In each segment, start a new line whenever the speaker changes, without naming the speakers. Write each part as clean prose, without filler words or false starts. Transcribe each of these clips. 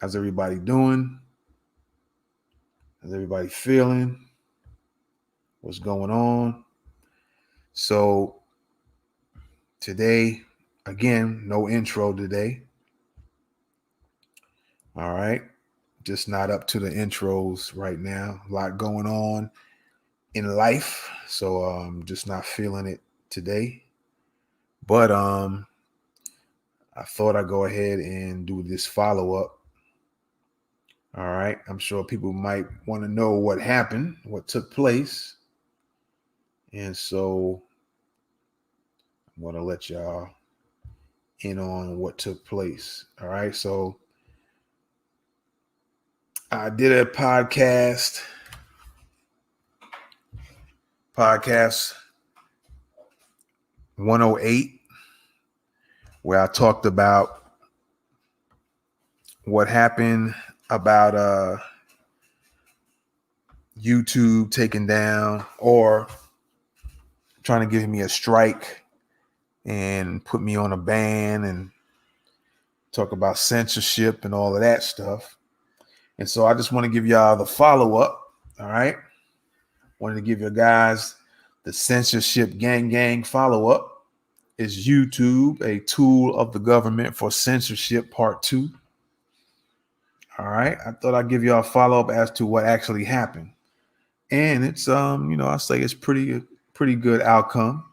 How's everybody doing? How's everybody feeling? What's going on? So today, again, no intro today. All right. Just not up to the intros right now. A lot going on in life. So I'm just not feeling it today. But I thought I'd go ahead and do this follow-up. All right. I'm sure people might want to know what happened, what took place. And so I'm going to let y'all in on what took place. All right. So I did a podcast 108, where I talked about what happened about YouTube taking down or trying to give me a strike and put me on a ban and talk about censorship and all of that stuff. And so I just want to give y'all the follow-up. All right. Wanted to give you guys the censorship gang follow-up. Is YouTube a tool of the government for censorship part 2? All right. I thought I'd give y'all a follow-up as to what actually happened. And it's I say it's pretty good outcome.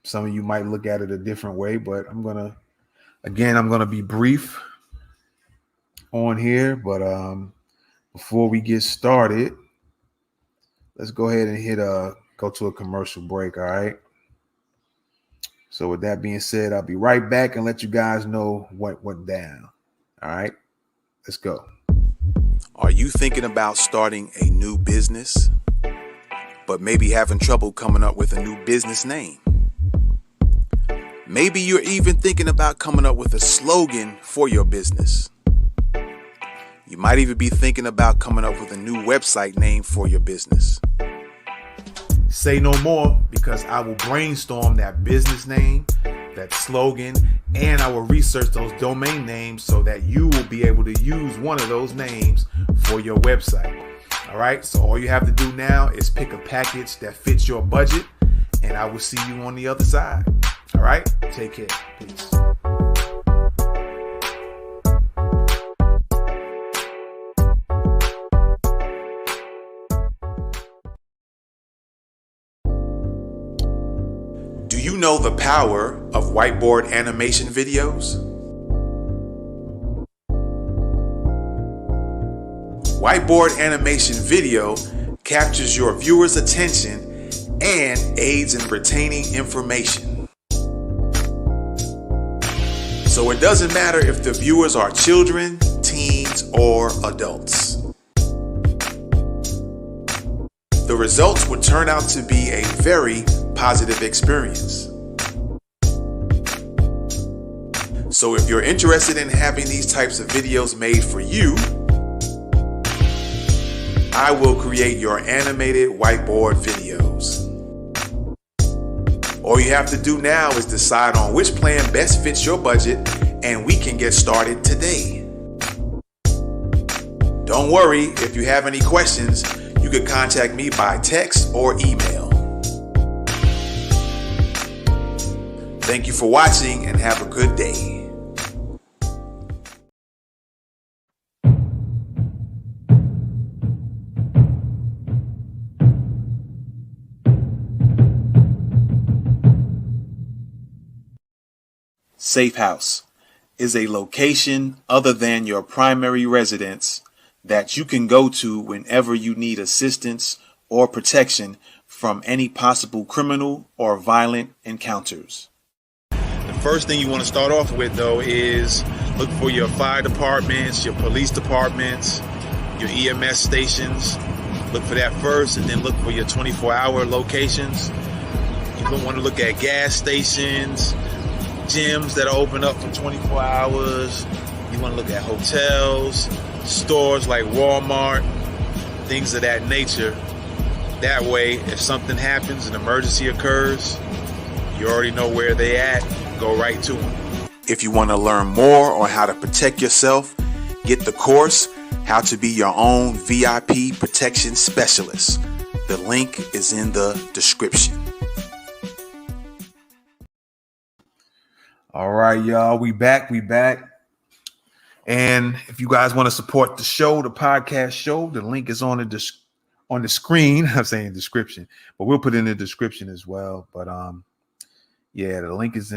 Some of you might look at it a different way, but I'm gonna be brief on here. But before we get started, let's go ahead and go to a commercial break. All right. So with that being said, I'll be right back and let you guys know what went down. All right, let's go.
Are you thinking about starting a new business, but maybe having trouble coming up with a new business name? Maybe you're even thinking about coming up with a slogan for your business. You might even be thinking about coming up with a new website name for your business.
Say no more, because I will brainstorm that business name, that slogan, and I will research those domain names so that you will be able to use one of those names for your website. All right. So all you have to do now is pick a package that fits your budget, and I will see you on the other side. All right. Take care. Peace.
Do you know the power of whiteboard animation videos? Whiteboard animation video captures your viewer's attention and aids in retaining information. So it doesn't matter if the viewers are children, teens, or adults. The results would turn out to be a very positive experience. So if you're interested in having these types of videos made for you, I will create your animated whiteboard videos. All you have to do now is decide on which plan best fits your budget, and we can get started today. Don't worry, if you have any questions, you can contact me by text or email. Thank you for watching and have a good day. Safe House is a location other than your primary residence that you can go to whenever you need assistance or protection from any possible criminal or violent encounters. The first thing you want to start off with, though, is look for your fire departments, your police departments, your EMS stations. Look for that first, and then look for your 24-hour locations. You don't want to look at gas stations, gyms that are open up for 24 hours. You want to look at hotels, stores like Walmart, things of that nature. That way, if something happens, an emergency occurs, you already know where they at, go right to them. If you want to learn more on how to protect yourself, get the course, How to Be Your Own VIP Protection Specialist. The link is in the description.
All right, y'all. We back. And if you guys want to support the show, the podcast show, the link is on the screen. I'm saying description, but we'll put it in the description as well. But yeah, the link is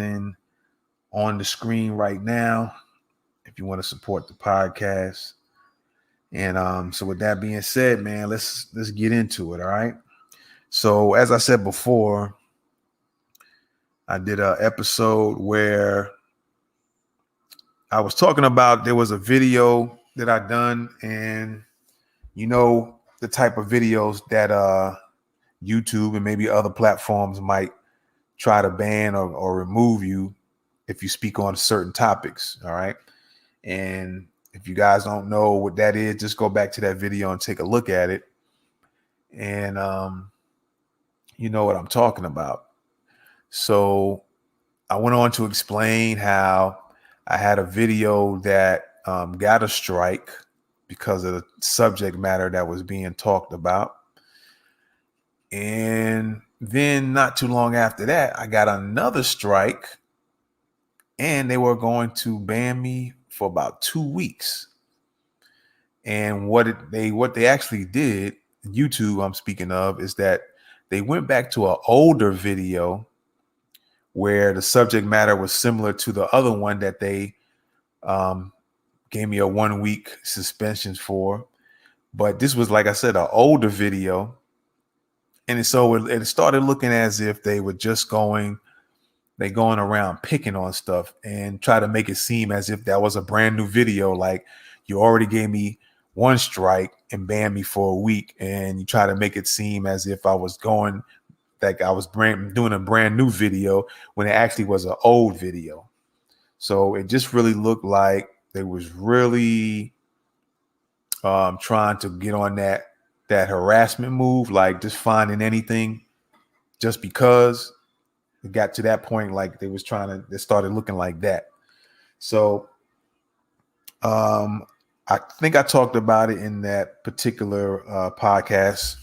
on the screen right now if you want to support the podcast. And so with that being said, man, let's get into it. All right. So as I said before, I did an episode where I was talking about there was a video that I done, and you know the type of videos that YouTube and maybe other platforms might try to ban or remove you if you speak on certain topics. All right. And if you guys don't know what that is, just go back to that video and take a look at it. And you know what I'm talking about. So I went on to explain how I had a video that got a strike because of the subject matter that was being talked about. And then not too long after that, I got another strike, and they were going to ban me for about 2 weeks. And what they actually did, YouTube I'm speaking of, is that they went back to an older video where the subject matter was similar to the other one that they gave me a 1 week suspension for. But this was, like I said, an older video. And so it started looking as if they were just going around picking on stuff and try to make it seem as if that was a brand new video. Like, you already gave me one strike and banned me for a week, and you try to make it seem as if I was doing a brand new video when it actually was an old video. So it just really looked like they was really trying to get on that harassment move, like just finding anything just because. It got to that point, like they started looking like that. So I think I talked about it in that particular podcast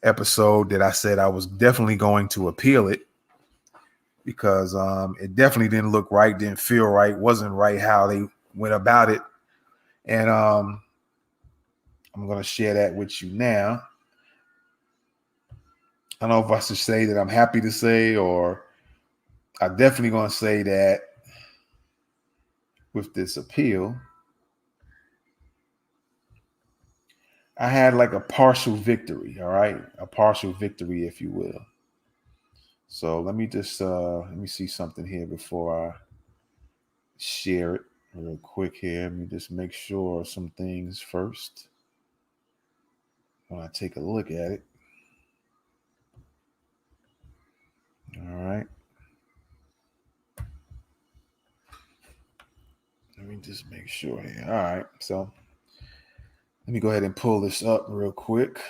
episode that I said I was definitely going to appeal it because it definitely didn't look right, didn't feel right, wasn't right how they went about it. And I'm going to share that with you now. I don't know if I should say that I'm happy to say, or I'm definitely going to say that with this appeal, I had like a partial victory. All right. A partial victory, if you will. So let me just let me see something here before I share it real quick here. Let me just make sure some things first when I take a look at it. All right. Let me just make sure here. All right. So let me go ahead and pull this up real quick.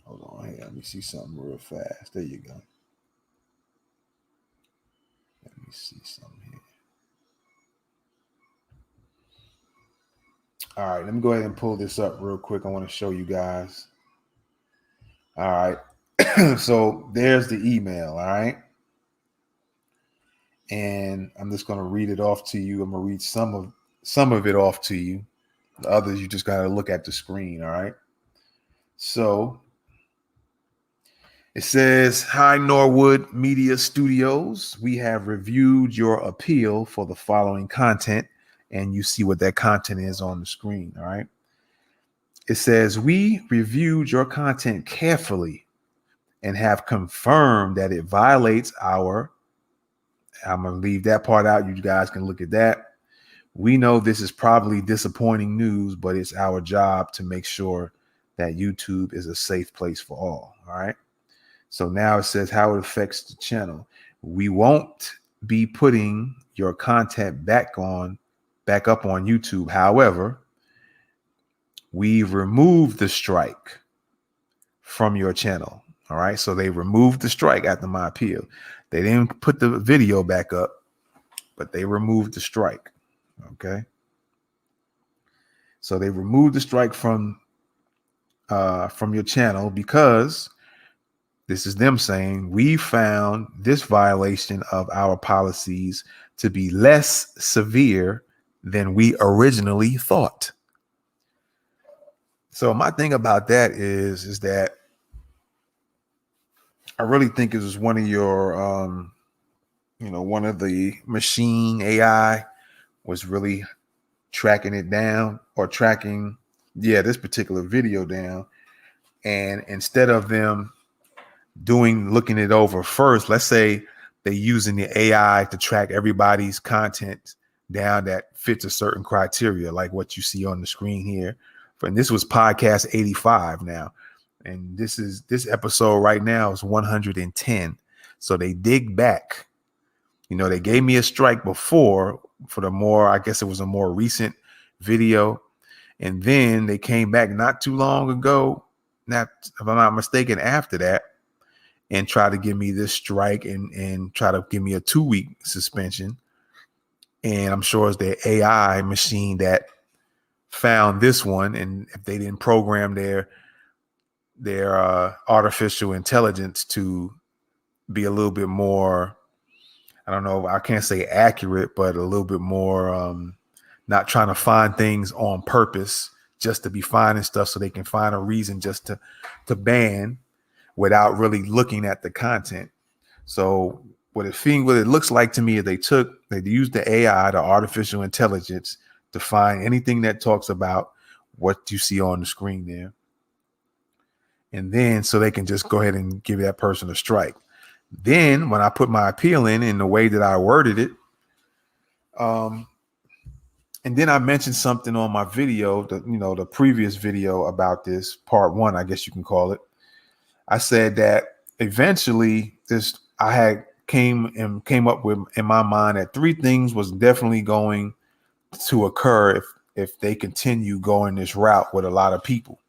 Hold on here. Let me see something real fast. There you go. Let me see something here. All right. Let me go ahead and pull this up real quick. I want to show you guys. All right. So there's the email. All right. And I'm just going to read it off to you. I'm going to read some of it off to you. The others, you just got to look at the screen. All right. So it says, "Hi, Norwood Media Studios. We have reviewed your appeal for the following content." And you see what that content is on the screen. All right. It says, "We reviewed your content carefully and have confirmed that it violates our," I'm going to leave that part out. You guys can look at that. "We know this is probably disappointing news, but it's our job to make sure that YouTube is a safe place for all." All right. So now it says how it affects the channel. "We won't be putting your content back up on YouTube. However, we've removed the strike from your channel." All right. So they removed the strike after my appeal. They didn't put the video back up, but they removed the strike. Okay. So they removed the strike from your channel because this is them saying we found this violation of our policies to be less severe than we originally thought. So my thing about that is that I really think it was one of your one of the machine AI was really tracking it down or tracking this particular video down. And instead of them looking it over first, let's say they're using the AI to track everybody's content down that fits a certain criteria, like what you see on the screen here. And this was podcast 85 now. And this episode right now is 110. So they dig back. They gave me a strike before for I guess it was a more recent video. And then they came back not too long ago, if I'm not mistaken, after that, and try to give me this strike and try to give me a 2-week suspension. And I'm sure it's the AI machine that found this one. And if they didn't program their artificial intelligence to be a little bit more, I don't know, I can't say accurate, but a little bit more not trying to find things on purpose just to be finding stuff so they can find a reason just to ban without really looking at the content. So what it looks like to me is they used the AI, the artificial intelligence, to find anything that talks about what you see on the screen there. And then so they can just go ahead and give that person a strike. Then when I put my appeal in the way that I worded it, and then I mentioned something on my video, the previous video about this, part 1, I guess you can call it. I said that eventually I had came up with in my mind that 3 things was definitely going to occur if they continue going this route with a lot of people.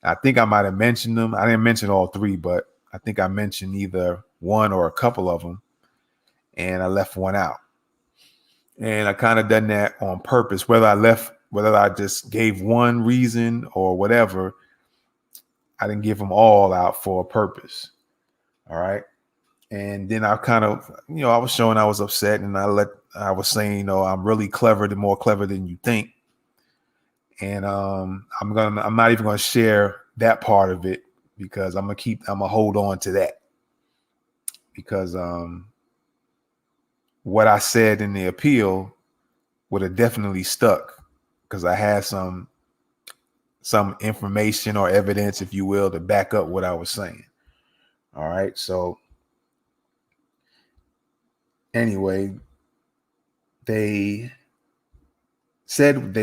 I think I might have mentioned them. I didn't mention all 3, but I think I mentioned either one or a couple of them, and I left one out. And I kind of done that on purpose, whether I just gave one reason or whatever. I didn't give them all out for a purpose. All right. And then I kind of, I was showing I was upset, and I was saying, I'm really clever, more clever than you think. And I'm not even going to share that part of it because I'm going to hold on to that because what I said in the appeal would have definitely stuck because I had some information or evidence, if you will, to back up what I was saying. All right. So anyway, they said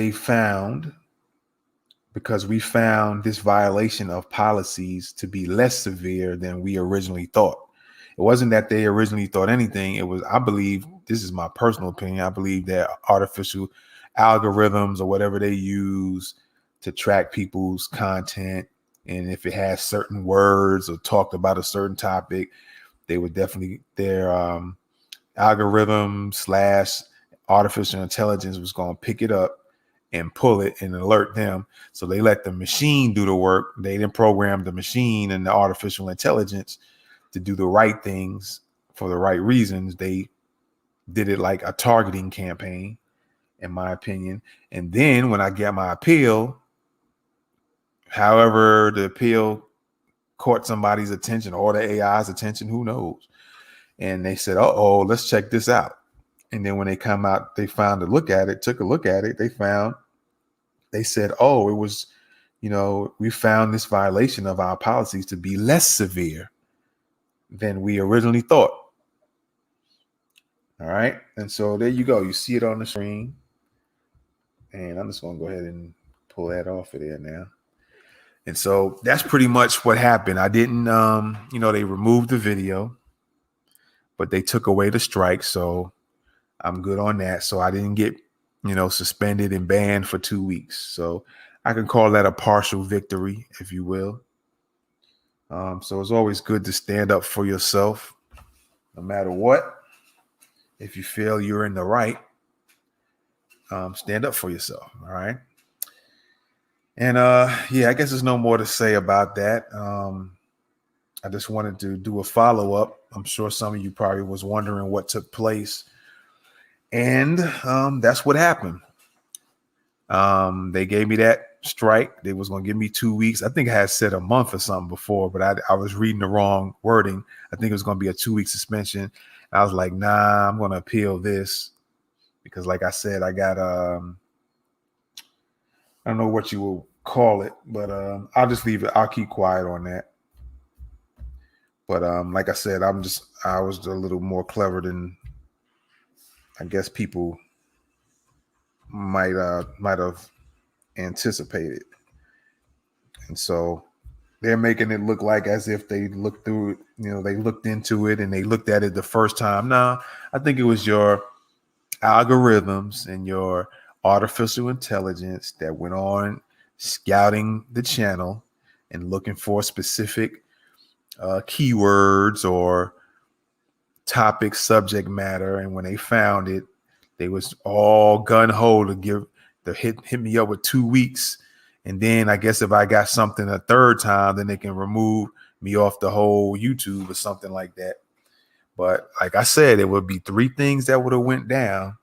because we found this violation of policies to be less severe than we originally thought. It wasn't that they originally thought anything. It was, I believe, this is my personal opinion, I believe that artificial algorithms or whatever they use to track people's content, and if it has certain words or talked about a certain topic, they would definitely, their algorithm / artificial intelligence was going to pick it up and pull it and alert them. So they let the machine do the work. They didn't program the machine and the artificial intelligence to do the right things for the right reasons. They did it like a targeting campaign, in my opinion. And then when I get my appeal, however the appeal caught somebody's attention or the AI's attention, who knows? And they said, let's check this out. And then when they come out, they took a look at it. They said, it was, we found this violation of our policies to be less severe than we originally thought. All right. And so there you go. You see it on the screen. And I'm just going to go ahead and pull that off of there now. And so that's pretty much what happened. I didn't, they removed the video, but they took away the strike. So I'm good on that. So I didn't get, suspended and banned for 2 weeks. So I can call that a partial victory, if you will. So it's always good to stand up for yourself No matter what, if you feel you're in the right, stand up for yourself. All right. And yeah, I guess there's no more to say about that. I just wanted to do a follow-up. I'm sure some of you probably was wondering what took place. And that's what happened. They gave me that strike. They was going to give me 2 weeks. I think I had said a month or something before, but I was reading the wrong wording. I think it was going to be a 2-week suspension. I was like, nah, I'm going to appeal this because like I said, I got, I don't know what you will call it, but I'll just leave it. I'll keep quiet on that. But like I said, I was a little more clever than I guess people might have anticipated. And so they're making it look like as if they looked through it, they looked into it and they looked at it the first time. No, I think it was your algorithms and your artificial intelligence that went on scouting the channel and looking for specific keywords or topic subject matter. And when they found it, they was all gun ho to hit me up with 2 weeks. And then I guess if I got something a third time, then they can remove me off the whole YouTube or something like that. But like I said, it would be 3 things that would have went down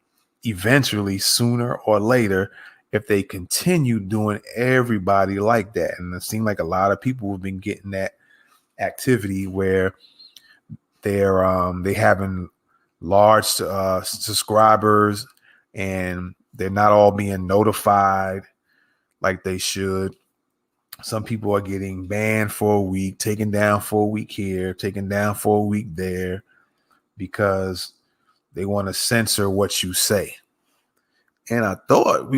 eventually, sooner or later, if they continue doing everybody like that. And it seemed like a lot of people have been getting that activity where they having large subscribers and they're not all being notified like they should. Some people are getting banned for a week, taken down for a week here, taken down for a week there, because they want to censor what you say. And I thought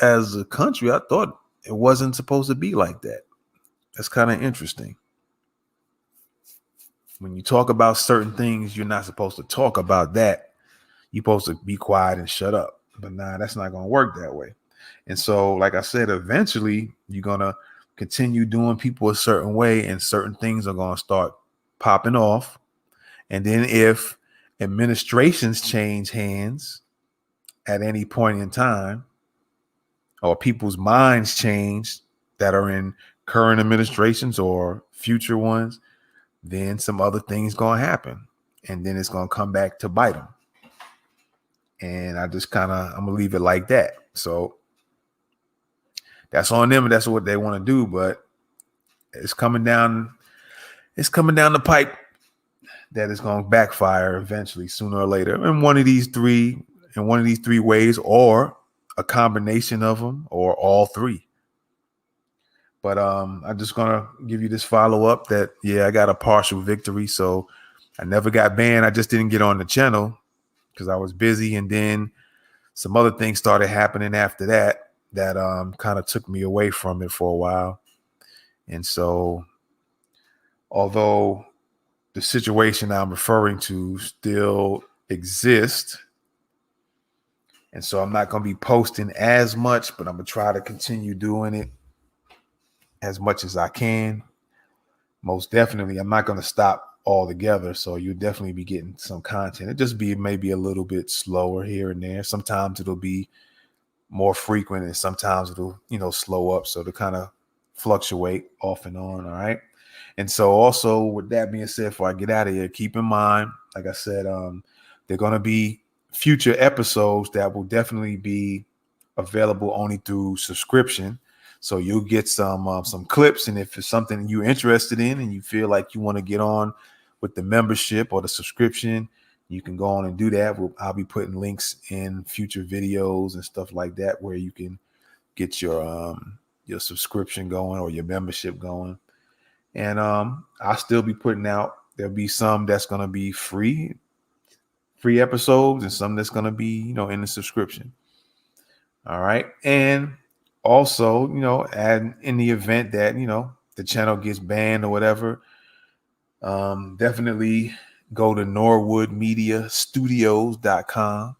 as a country, I thought it wasn't supposed to be like that. That's kind of interesting. When you talk about certain things, you're not supposed to talk about that. You're supposed to be quiet and shut up. But nah, that's not going to work that way. And so, like I said, eventually you're going to continue doing people a certain way and certain things are going to start popping off. And then if administrations change hands at any point in time, or people's minds change that are in current administrations or future ones, then some other things going to happen. And then it's going to come back to bite them. And I'm going to leave it like that. So that's on them and that's what they want to do. But it's coming down the pipe that is going to backfire eventually, sooner or later. In one of these three ways, or a combination of them, or all three. But I'm just going to give you this follow-up that, yeah, I got a partial victory. So I never got banned. I just didn't get on the channel because I was busy. And then some other things started happening after that kind of took me away from it for a while. And so although the situation I'm referring to still exists, and so I'm not going to be posting as much, but I'm going to try to continue doing it as much as I can. Most definitely, I'm not going to stop altogether. So you'll definitely be getting some content. It just be maybe a little bit slower here and there. Sometimes it'll be more frequent and sometimes it'll, slow up. So to kind of fluctuate off and on. All right. And so also with that being said, before I get out of here, keep in mind, like I said, they're going to be future episodes that will definitely be available only through subscription. So you'll get some clips. And if it's something you're interested in and you feel like you want to get on with the membership or the subscription, you can go on and do that. I'll be putting links in future videos and stuff like that where you can get your subscription going or your membership going. And I'll still be putting out, there'll be some that's going to be free episodes and some that's going to be, in the subscription. All right. And also, add in the event that, the channel gets banned or whatever, definitely go to norwoodmediastudios.com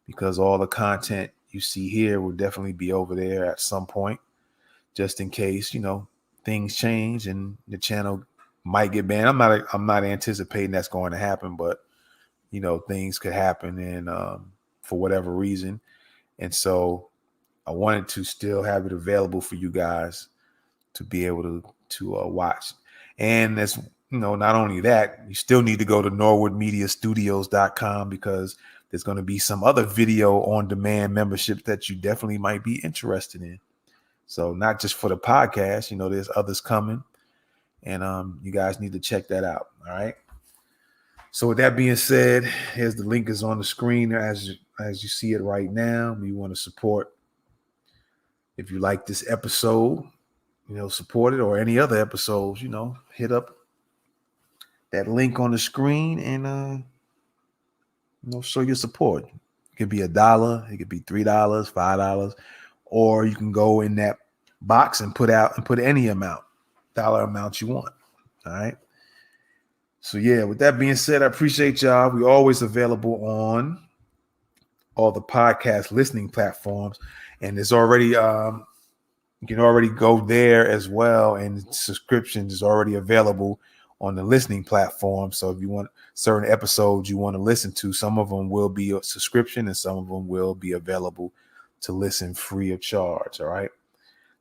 because all the content you see here will definitely be over there at some point, just in case, things change and the channel might get banned. I'm not anticipating that's going to happen, but things could happen, and for whatever reason. And so I wanted to still have it available for you guys to be able to watch. And that's, not only that, you still need to go to norwoodmediastudios.com, because there's going to be some other video on demand memberships that you definitely might be interested in. So not just for the podcast, there's others coming, and you guys need to check that out. All right. So with that being said, here's the link is on the screen as you see it right now. We want to support. If you like this episode, support it, or any other episodes, hit up that link on the screen and show your support. It could be $1, it could be $3, $5, or you can go in that box and put any dollar amount you want. All right. So yeah, with that being said, I appreciate y'all. We're always available on all the podcast listening platforms, and there's already you can already go there as well, and subscriptions is already available on the listening platform. So if you want certain episodes you want to listen to, some of them will be a subscription and some of them will be available to listen free of charge. All right.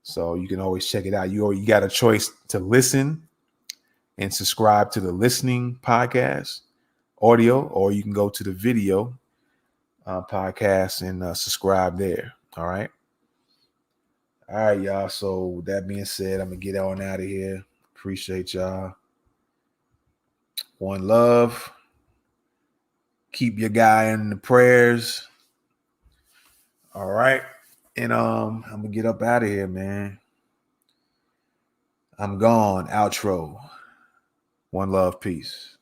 So you can always check it out. You got a choice to listen and subscribe to the listening podcast audio, or you can go to the video podcast and subscribe there. All right. All right, y'all. So with that being said, I'm going to get on out of here. Appreciate y'all. One love. Keep your guy in the prayers. All right. And I'm going to get up out of here, man. I'm gone. Outro. One love. Peace.